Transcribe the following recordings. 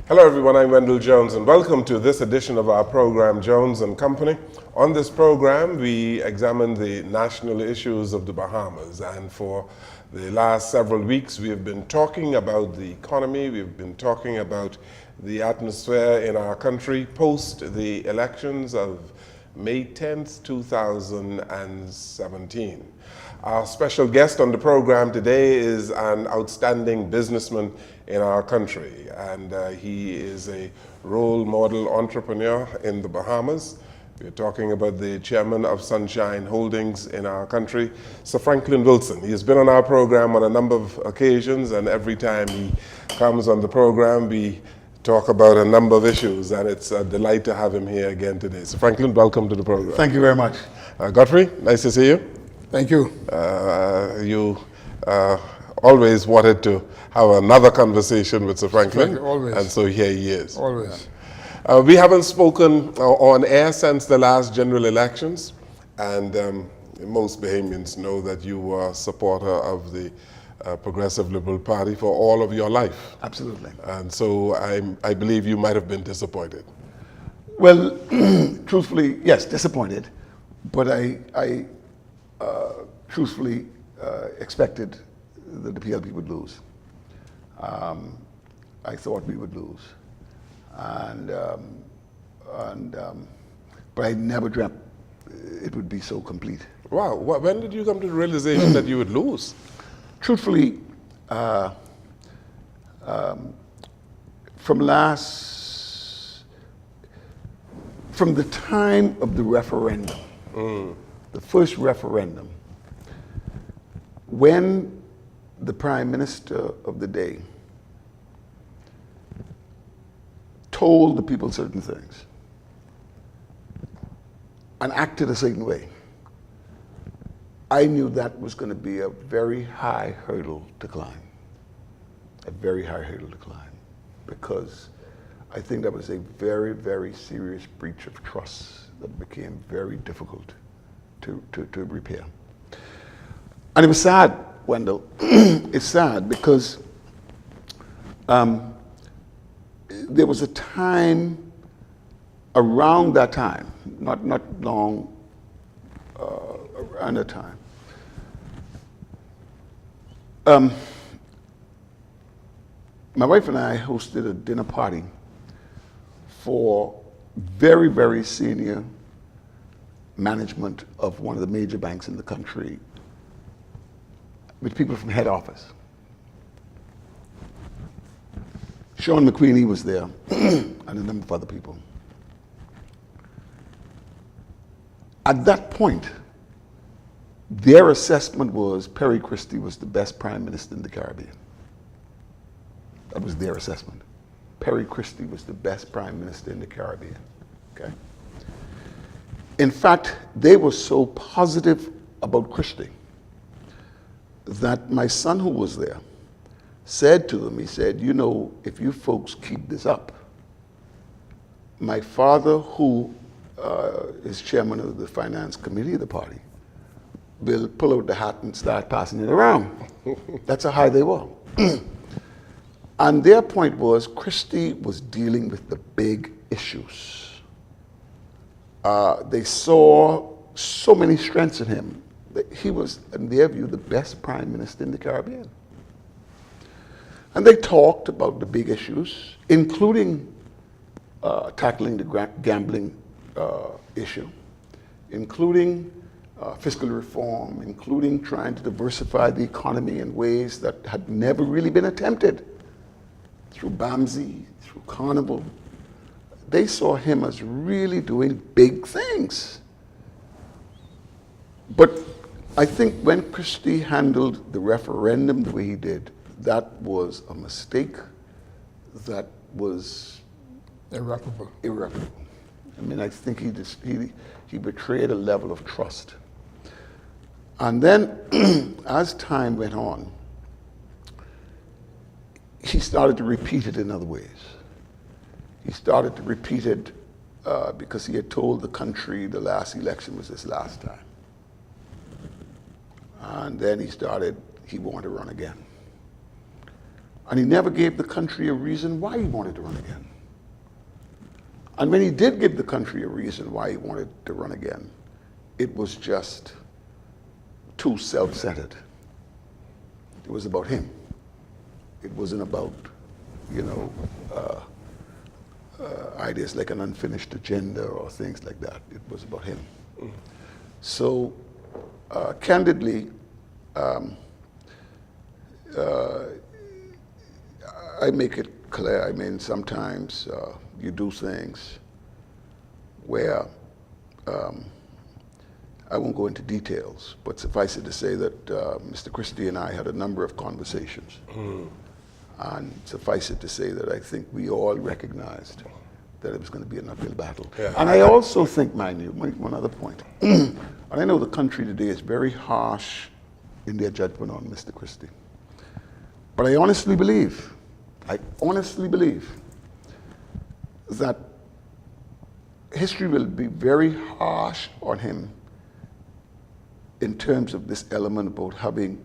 Hello everyone, I'm Wendell Jones and welcome to this edition of our program Jones and Company. On this program we examine the national issues of the Bahamas, and for the last several weeks we have been talking about the economy, we've been talking about the atmosphere in our country post the elections of May 10th, 2017. Our special guest on the program today is an outstanding businessman in our country, and he is a role model entrepreneur in the Bahamas. We're talking about the chairman of Sunshine Holdings in our country, Sir Franklyn Wilson. He has been on our program on a number of occasions, and every time he comes on the program, we talk about a number of issues, and it's a delight to have him here again today. So Franklyn, welcome to the program. Thank you very much. Godfrey, nice to see you. Thank you. You always wanted to have another conversation with Sir Franklyn, Always. And so here he is. Always. We haven't spoken on air since the last general elections, and most Bahamians know that you were a supporter of the Progressive Liberal Party for all of your life. Absolutely. And so I believe you might have been disappointed. Well, truthfully, yes, disappointed, but I truthfully expected that the PLP would lose. I thought we would lose, but I never dreamt it would be so complete. Wow, when did you come to the realization that you would lose? Truthfully, from the time of the referendum, the first referendum, when the Prime Minister of the day told the people certain things and acted a certain way, I knew that was going to be a very high hurdle to climb. A very high hurdle to climb. Because I think that was a very, very serious breach of trust that became very difficult to repair. And it was sad, Wendell. It's sad because there was a time around that time, not long around that time, my wife and I hosted a dinner party for very, very senior management of one of the major banks in the country, with people from head office. Sean McQueenie was there, and a number of other people. At that point, their assessment was Perry Christie was the best prime minister in the Caribbean. That was their assessment. Perry Christie was the best prime minister in the Caribbean, okay? In fact, they were so positive about Christie that my son, who was there, said to them, he said, you know, if you folks keep this up, my father, who is chairman of the finance committee of the party, will pull out the hat and start passing it around. That's how high they were. And their point was, Christie was dealing with the big issues. They saw so many strengths in him that he was, in their view, the best prime minister in the Caribbean. And they talked about the big issues, including tackling the gambling issue, including fiscal reform, including trying to diversify the economy in ways that had never really been attempted, through BAMSI, through Carnival. They saw him as really doing big things. But I think when Christie handled the referendum the way he did, that was a mistake that was Irreparable. irreparable. I mean, I think he betrayed a level of trust. And then, as time went on, he started to repeat it in other ways. He started to repeat it because he had told the country the last election was his last time. And then he wanted to run again. And he never gave the country a reason why he wanted to run again. And when he did give the country a reason why he wanted to run again, it was just too self-centered. It was about him. It wasn't about, you know, ideas like an unfinished agenda or things like that. It was about him. So, candidly, I make it clear. I mean, sometimes you do things where I won't go into details, but suffice it to say that Mr. Christie and I had a number of conversations. And suffice it to say that I think we all recognized that it was going to be an uphill battle. Yeah. And I also think, mind you, one other point, and I know the country today is very harsh in their judgment on Mr. Christie. But I honestly believe that history will be very harsh on him in terms of this element about having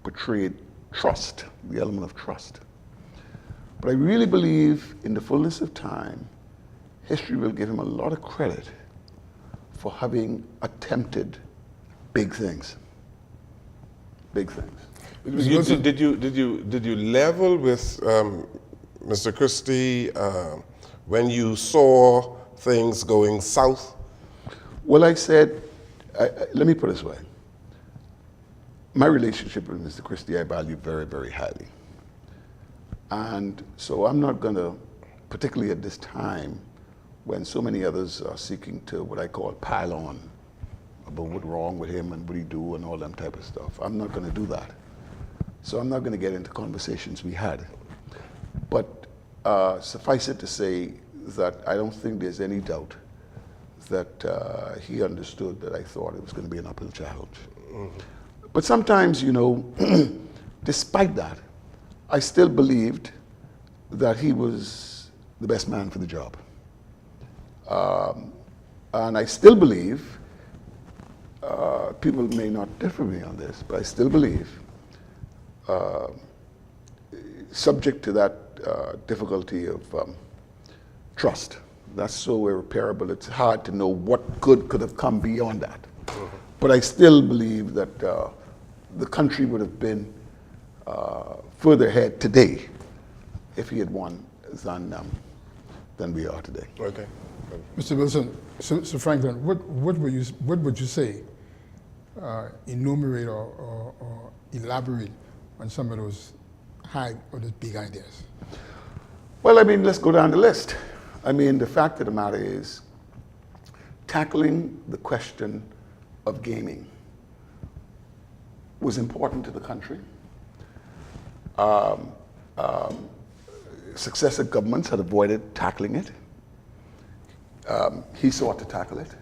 portrayed trust, the element of trust. But I really believe in the fullness of time, history will give him a lot of credit for having attempted big things. Big things. Did you level with Mr. Christie when you saw things going south? Well, I said, let me put it this way. My relationship with Mr. Christie I value very, very highly. And so I'm not going to, particularly at this time, when so many others are seeking to what I call pile on about what's wrong with him and what he do and all that type of stuff. I'm not going to do that. So I'm not going to get into conversations we had. But suffice it to say that I don't think there's any doubt that he understood that I thought it was going to be an uphill challenge. But sometimes, you know, despite that, I still believed that he was the best man for the job. And I still believe, people may not differ with me on this, but I still believe, subject to that difficulty of trust. That's so irreparable, it's hard to know what good could have come beyond that. But I still believe that the country would have been further ahead today if he had won than we are today. Okay. Mr. Wilson, so Franklyn, what would you say, enumerate or elaborate on some of those high or those big ideas? Well, I mean, let's go down the list. I mean, the fact of the matter is, tackling the question of gaming was important to the country. Successive governments had avoided tackling it. He sought to tackle it.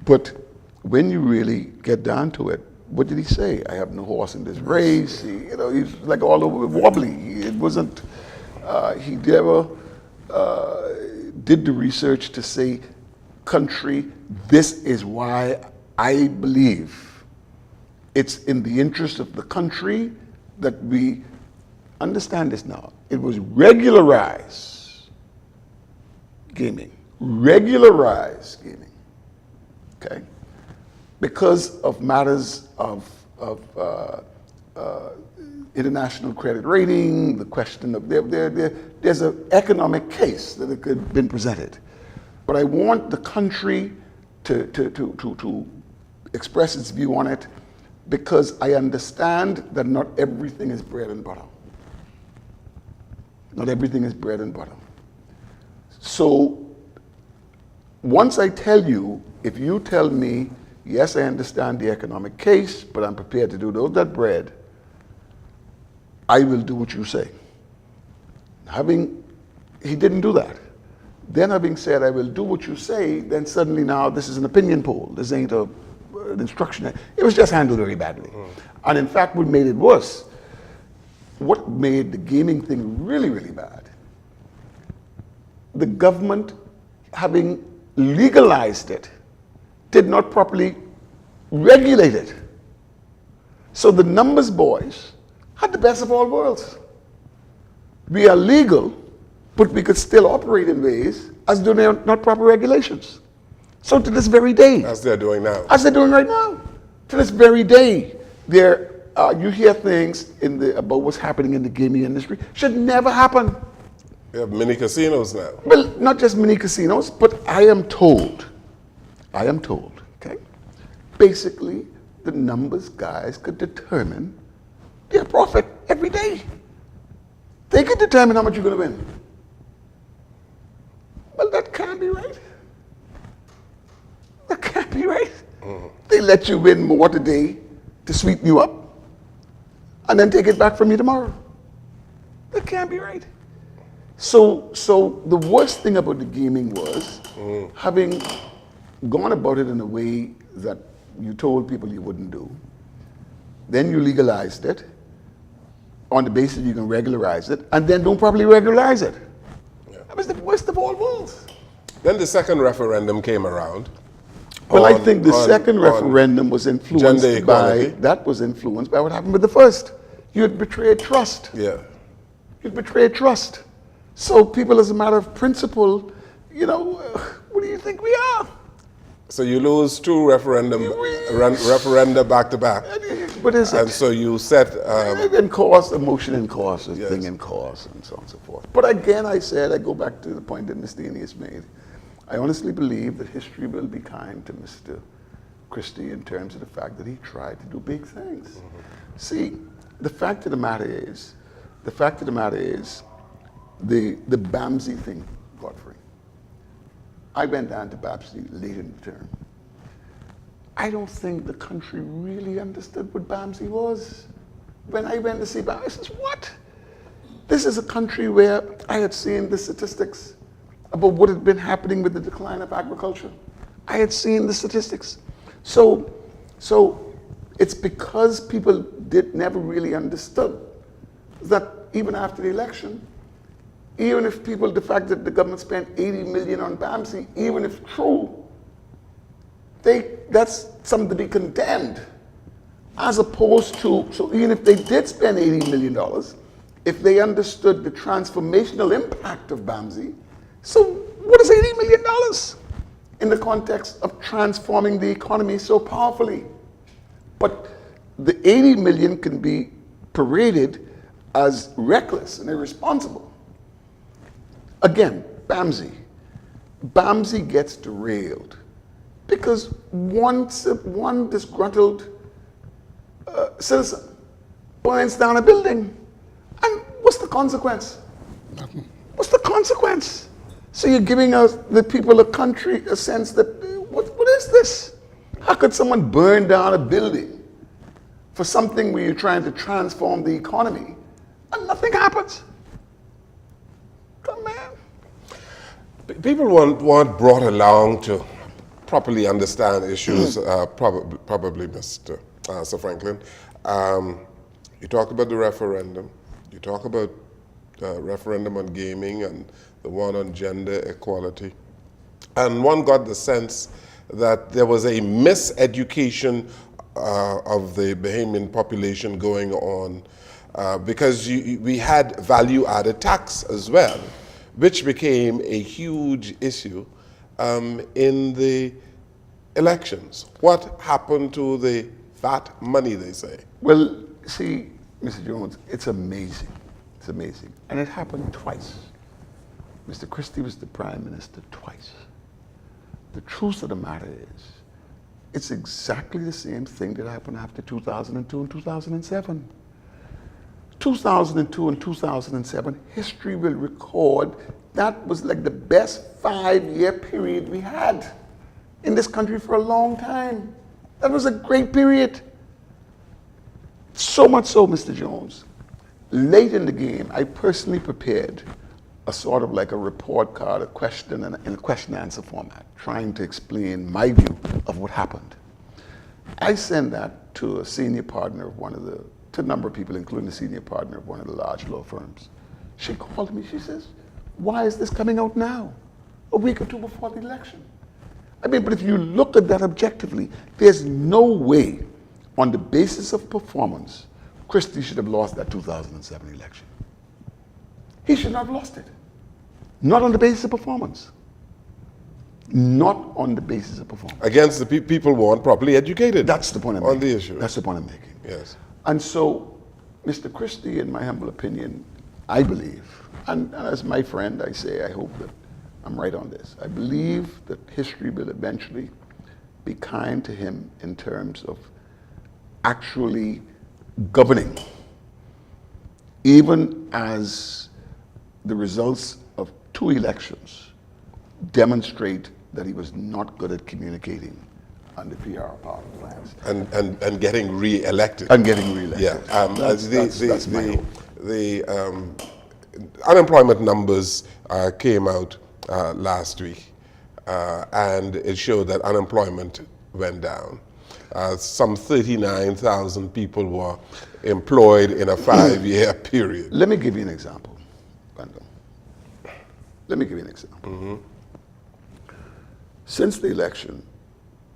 But when you really get down to it, what did he say? I have no horse in this race. He's like all over wobbly. It wasn't, he never did the research to say, country, this is why I believe it's in the interest of the country that we understand this now. It was regularize gaming. Regularize gaming. Okay? Because of matters of international credit rating, the question of there's an economic case that could have been presented. But I want the country to express its view on it because I understand that not everything is bread and butter. Not everything is bread and butter. So once I tell you, if you tell me, yes, I understand the economic case, but I'm prepared to do that bread, I will do what you say. He didn't do that. Then having said, I will do what you say, then suddenly now this is an opinion poll. This ain't an instruction. It was just handled very badly. And in fact, what made it worse, what made the gaming thing really, really bad, the government, having legalized it, did not properly regulate it. So the numbers boys had the best of all worlds. We are legal, but we could still operate in ways as though they are not proper regulations. So to this very day, As they're doing now. as they're doing right now, to this very day, you hear things about what's happening in the gaming industry. Should never happen. We have mini casinos now. Well, not just mini casinos, but I am told, okay, basically the numbers guys could determine their profit every day. They could determine how much you're going to win. Well, that can't be right. That can't be right. They let you win more today to sweeten you up and then take it back from you tomorrow. That can't be right. So the worst thing about the gaming was having gone about it in a way that you told people you wouldn't do. Then you legalized it on the basis you can regularize it, and then don't properly regularize it. Yeah. That was the worst of all worlds. Then the second referendum came around. Well, I think the second referendum was influenced by what happened with the first. You had betrayed trust. Yeah. You betrayed trust. So people, as a matter of principle, what do you think we are? So you lose two referenda back to back. What is it? And so you set... in cause, emotion in cause, a Yes. thing in cause, and so on and so forth. But again, I go back to the point that Mr. Enius made. I honestly believe that history will be kind to Mr. Christie in terms of the fact that he tried to do big things. Mm-hmm. See, the fact of the matter is, the BAMSI thing, Godfrey. I went down to BAMSI late in the term. I don't think the country really understood what BAMSI was. When I went to see BAMSI, I said, what? This is a country where I had seen the statistics about what had been happening with the decline of agriculture. I had seen the statistics. So it's because people never really understood that even after the election, even if the fact that the government spent 80 million on BAMSI, even if true, that's something to be condemned. As opposed to, so even if they did spend $80 million, if they understood the transformational impact of BAMSI, so what is $80 million in the context of transforming the economy so powerfully? But the 80 million can be paraded as reckless and irresponsible. Again, BAMSI gets derailed because one disgruntled citizen burns down a building. And what's the consequence? Nothing. What's the consequence? So you're giving us, the people of the country, a sense that, what is this? How could someone burn down a building for something where you're trying to transform the economy and nothing happens? Come on. People weren't brought along to properly understand issues, probably Mr. Sir Franklyn. You talk about the referendum. You talk about referendum on gaming and the one on gender equality. And one got the sense that there was a miseducation of the Bahamian population going on because we had value-added tax as well, which became a huge issue in the elections. What happened to the VAT money, they say? Well, see, Mr. Jones, it's amazing. It's amazing. And it happened twice. Mr. Christie was the prime minister twice. The truth of the matter is, it's exactly the same thing that happened after 2002 and 2007. 2002 and 2007, history will record that was like the best 5-year period we had in this country for a long time. That was a great period. So much so, Mr. Jones, late in the game, I personally prepared a sort of like a report card, a question in a question answer format, trying to explain my view of what happened. I sent that to a senior partner of to a number of people, including the senior partner of one of the large law firms. She called me, she says, why is this coming out now? A week or two before the election. I mean, but if you look at that objectively, there's no way on the basis of performance, Christie should have lost that 2007 election. He should not have lost it. Not on the basis of performance. Not on the basis of performance. Against the people who aren't properly educated. That's the point I'm on making. the issue. That's the point I'm making. Yes. And so, Mr. Christie, in my humble opinion, I believe, and as my friend, I say, I hope that I'm right on this. I believe that history will eventually be kind to him in terms of actually governing, even as the results of 2 elections demonstrate that he was not good at communicating on the PR part of plans. And getting re-elected. And getting re-elected. Yeah. That's my hope. The unemployment numbers came out last week, and it showed that unemployment went down. Some 39,000 people were employed in a 5-year period. Let me give you an example, Randall. Let me give you an example. Since the election,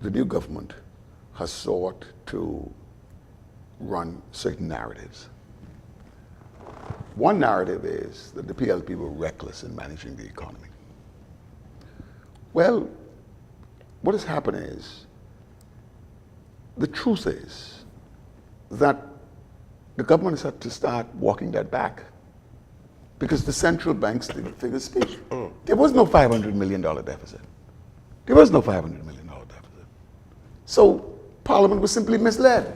the new government has sought to run certain narratives. One narrative is that the PLP were reckless in managing the economy. Well, what has happened is, the truth is that the government has had to start walking that back because the central banks didn't figure speech. There was no $500 million deficit. There was no $500 million deficit. So Parliament was simply misled.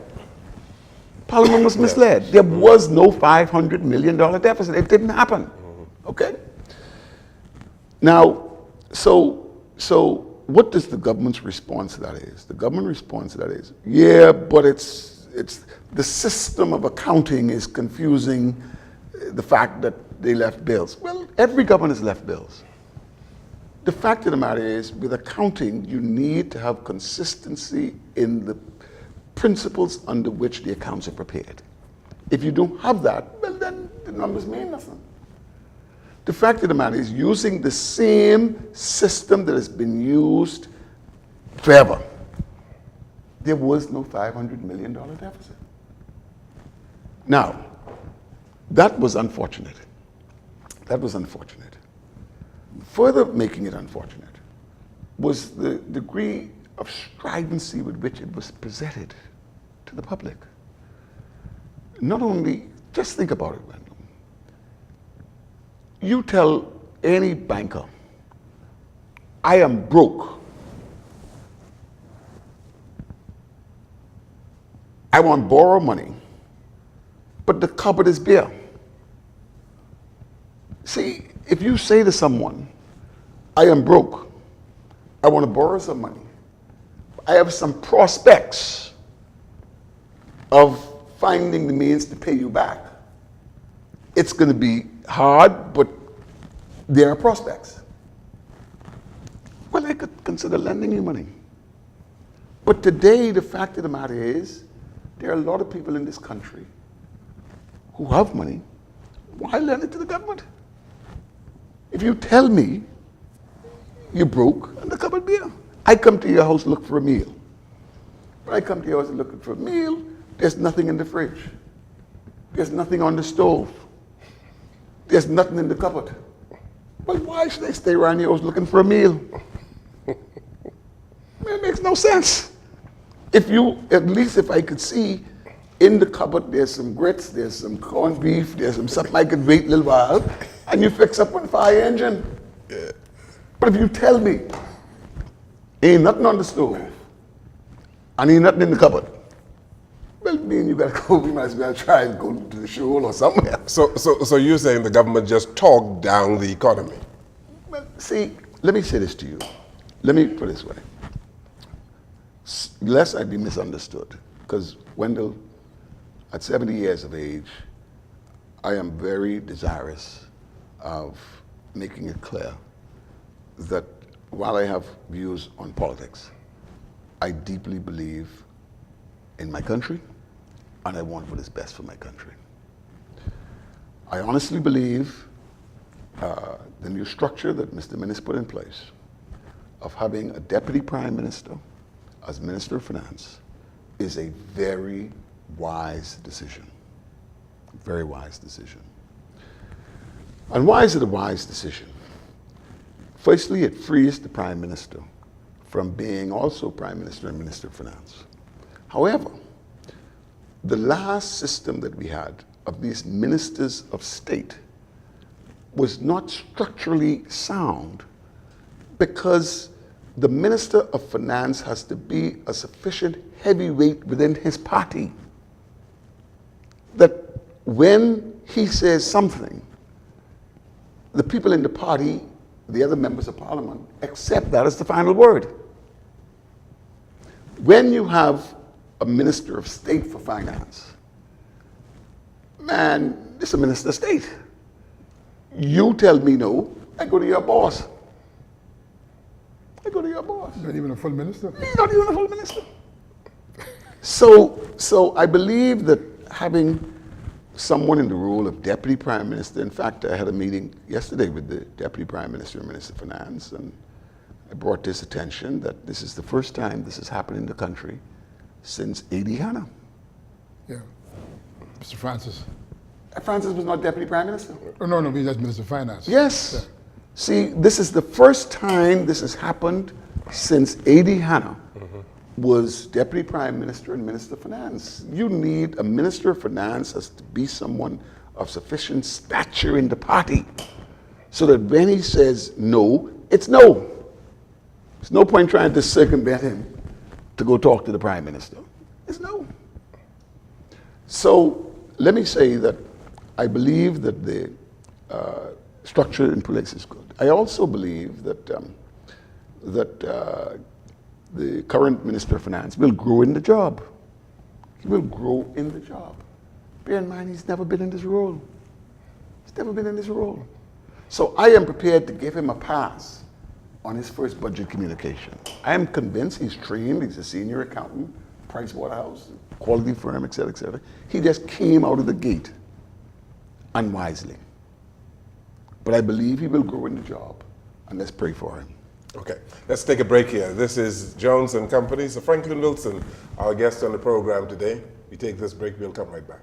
Parliament was misled. There was no $500 million deficit. It didn't happen. Okay? Now, so what does the government's response to that is? The government response to that is, yeah, but it's the system of accounting is confusing the fact that they left bills. Well, every government has left bills. The fact of the matter is, with accounting, you need to have consistency in the principles under which the accounts are prepared. If you don't have that, well, then the numbers mean nothing. The fact of the matter is, using the same system that has been used forever, there was no $500 million deficit. Now, that was unfortunate. That was unfortunate. Further making it unfortunate was the degree of stridency with which it was presented to the public. Not only, just think about it, Randall. You tell any banker, I am broke. I want to borrow money, but the cupboard is bare. See, if you say to someone, I am broke, I want to borrow some money, I have some prospects of finding the means to pay you back. It's going to be hard, but there are prospects. Well, I could consider lending you money. But today, the fact of the matter is, there are a lot of people in this country who have money. Why lend it to the government? If you tell me you're broke and the cupboard bare, I come to your house looking for a meal. When I come to your house looking for a meal, there's nothing in the fridge. There's nothing on the stove. There's nothing in the cupboard. Well, why should I stay around your house looking for a meal? It makes no sense. If you, at least if I could see in the cupboard, there's some grits, there's some corned beef, there's some something I could wait a little while, and you fix up one fire engine. Yeah. But if you tell me, ain't nothing on the stove, and ain't nothing in the cupboard, well, me and you gotta go, we might as well try and go to the show or somewhere. So you're saying the government just talked down the economy? Well, see, let me say this to you. Let me put it this way. Lest I be misunderstood, because Wendell, at 70 years of age, I am very desirous of making it clear that while I have views on politics, I deeply believe in my country, and I want what is best for my country. I honestly believe the new structure that Mr. Minnis put in place of having a deputy prime minister as Minister of Finance is a very wise decision. Very wise decision. And why is it a wise decision? Firstly, it frees the Prime Minister from being also Prime Minister and Minister of Finance. However, the last system that we had of these ministers of state was not structurally sound because the Minister of Finance has to be a sufficient heavyweight within his party that when he says something, the people in the party, the other members of parliament, accept that as the final word. When you have a Minister of State for Finance, man, this is a Minister of State. You tell me no, I go to your boss. I go to your boss. Not even a full minister? He's not even a full minister. So I believe that having someone in the role of Deputy Prime Minister, in fact, I had a meeting yesterday with the Deputy Prime Minister and Minister of Finance, and I brought this attention that this is the first time this has happened in the country since A.D. Hanna. Yeah. Mr. Francis. Francis was not Deputy Prime Minister. Oh, no, he's just Minister of Finance. Yes. Yeah. See, this is the first time this has happened since A.D. Hanna was Deputy Prime Minister and Minister of Finance. You need a Minister of Finance as to be someone of sufficient stature in the party so that when he says no, it's no. There's no point trying to circumvent him to go talk to the Prime Minister. It's no. So let me say that I believe that the structure in place is good. I also believe that the current Minister of Finance will grow in the job. He will grow in the job. Bear in mind, he's never been in this role. He's never been in this role. So I am prepared to give him a pass on his first budget communication. I am convinced he's trained, he's a senior accountant, Pricewaterhouse, quality firm, et cetera, et cetera. He just came out of the gate unwisely. But I believe he will grow in the job, and let's pray for him. Okay, let's take a break here. This is Jones and Company. So Franklyn Wilson, our guest on the program today. We take this break, we'll come right back.